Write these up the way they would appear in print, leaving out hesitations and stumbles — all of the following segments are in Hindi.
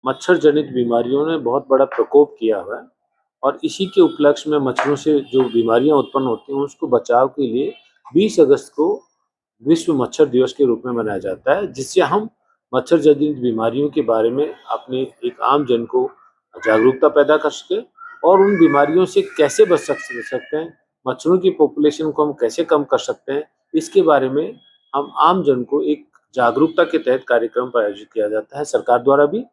मच्छर जनित बीमारियों ने बहुत बड़ा प्रकोप किया हुआ है और इसी के उपलक्ष्य में मच्छरों से जो बीमारियां उत्पन्न होती हैं उसको बचाव के लिए 20 अगस्त को विश्व मच्छर दिवस के रूप में मनाया जाता है, जिससे हम मच्छर जनित बीमारियों के बारे में अपने एक आम जन को जागरूकता पैदा कर सके और उन बीमारियों से कैसे बच सकते हैं, मच्छरों की पॉपुलेशन को हम कैसे कम कर सकते हैं, इसके बारे में हम आम जन को एक जागरूकता के तहत कार्यक्रम पर आयोजित किया जाता है सरकार द्वारा भी।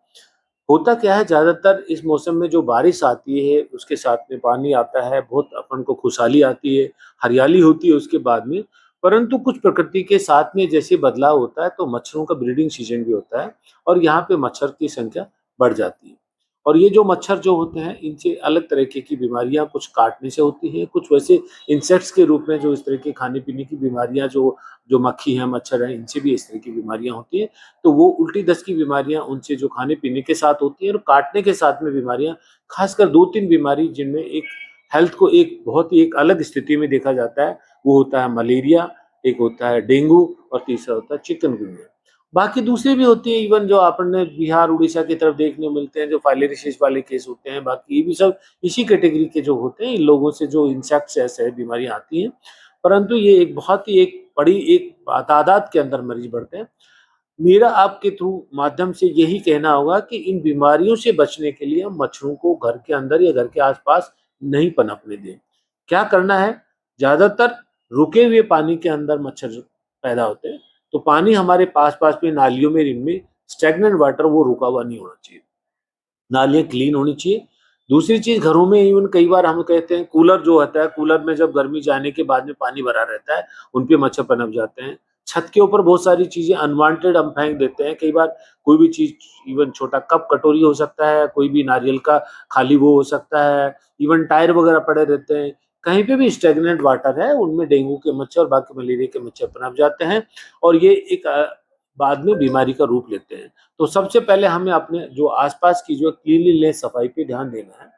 होता क्या है, ज़्यादातर इस मौसम में जो बारिश आती है, उसके साथ में पानी आता है, बहुत अपन को खुशहाली आती है, हरियाली होती है उसके बाद में। परंतु कुछ प्रकृति के साथ में जैसे बदलाव होता है, तो मच्छरों का ब्रीडिंग सीज़न भी होता है और यहाँ पे मच्छर की संख्या बढ़ जाती है। और ये जो मच्छर जो होते हैं, इनसे अलग तरीके की बीमारियाँ कुछ काटने से होती हैं, कुछ वैसे इंसेक्ट्स के रूप में जो इस तरह के खाने-पीने की बीमारियाँ जो जो मक्खी हैं, मच्छर हैं, इनसे भी इस तरह की बीमारियाँ होती हैं। तो वो उल्टी दस्त की बीमारियाँ उनसे जो खाने-पीने के साथ होती हैं और काटने के साथ में बीमारियाँ, खासकर 2-3 बीमारी जिनमें एक हेल्थ को एक बहुत ही एक अलग स्थिति में देखा जाता है, वो होता है मलेरिया, एक होता है डेंगू और तीसरा होता है चिकनगुनिया। बाकी दूसरी भी होती है, इवन जो आपने बिहार, उड़ीसा की तरफ देखने को मिलते हैं, जो फाइलेरियोसिस वाले केस होते हैं, बाकी ये भी सब इसी कैटेगरी के जो होते हैं, इन लोगों से जो इंसेक्ट्स ऐसे बीमारियाँ आती हैं। परंतु ये एक बहुत ही एक बड़ी एक तादाद के अंदर मरीज़ बढ़ते हैं। मेरा आपके थ्रू माध्यम से यही कहना होगा कि इन बीमारियों से बचने के लिए हम मच्छरों को घर के अंदर या घर के आस-पास नहीं पनपने दें। क्या करना है? ज़्यादातर रुके हुए पानी के अंदर मच्छर जो पैदा होते हैं, तो पानी हमारे पास-पास में नालियों में, इनमें स्टैग्नेंट वाटर वो रुका हुआ नहीं होना चाहिए। नालियाँ क्लीन होनी चाहिए। दूसरी चीज़, घरों में इवन कई बार हम कहते हैं कूलर जो होता है, कूलर में जब गर्मी जाने के बाद में पानी भरा रहता है, उन पे मच्छर पनप जाते हैं। छत के ऊपर बहुत सारी चीज़ें अनवांटेड हम फेंक देते हैं। कई बार कोई भी चीज़, इवन छोटा कप कटोरी हो सकता है, कोई भी नारियल का खाली वो हो सकता है, इवन टायर वगैरह पड़े रहते हैं। कहीं पे भी स्टैग्नेंट वाटर है, उनमें डेंगू के मच्छर और बाकी मलेरिया के मच्छर पनप जाते हैं और ये एक बाद में बीमारी का रूप लेते हैं। तो सबसे पहले हमें अपने जो आसपास की जो क्लीनलीनेस, सफाई पे ध्यान देना है।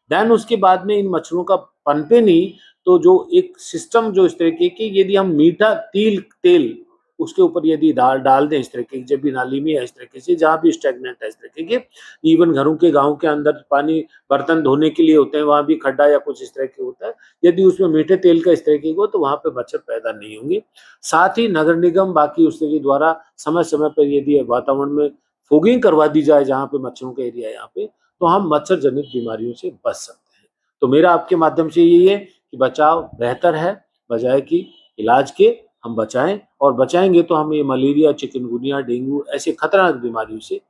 देन उसके बाद में इन मच्छरों का पनपे नहीं, तो जो एक सिस्टम जो इस तरीके की, यदि हम मीठा तिल तेल उसके ऊपर यदि डाल डाल दें इस तरीके की, जब भी नाली में या इस तरीके से जहाँ भी स्टैग्नेंट है इस तरीके के, इवन घरों के गाँव के अंदर पानी बर्तन धोने के लिए होते हैं, वहाँ भी खड्डा या कुछ इस तरह के होता है। यदि उसमें मीठे तेल का इस तरीके का हो, तो वहाँ पे मच्छर पैदा नहीं होंगे। साथ ही नगर निगम बाकी उसके द्वारा समय-समय पर यदि वातावरण में फॉगिंग करवा दी जाए जहाँ पे मच्छरों का एरिया है यहाँ पे, तो हम मच्छर जनित बीमारियों से बच सकते हैं। तो मेरा आपके माध्यम से यही है कि बचाव बेहतर है, बजाए कि इलाज के हम बचाएँ और बचाएँगे तो हम ये मलेरिया, चिकनगुनिया, डेंगू ऐसे खतरनाक बीमारियों से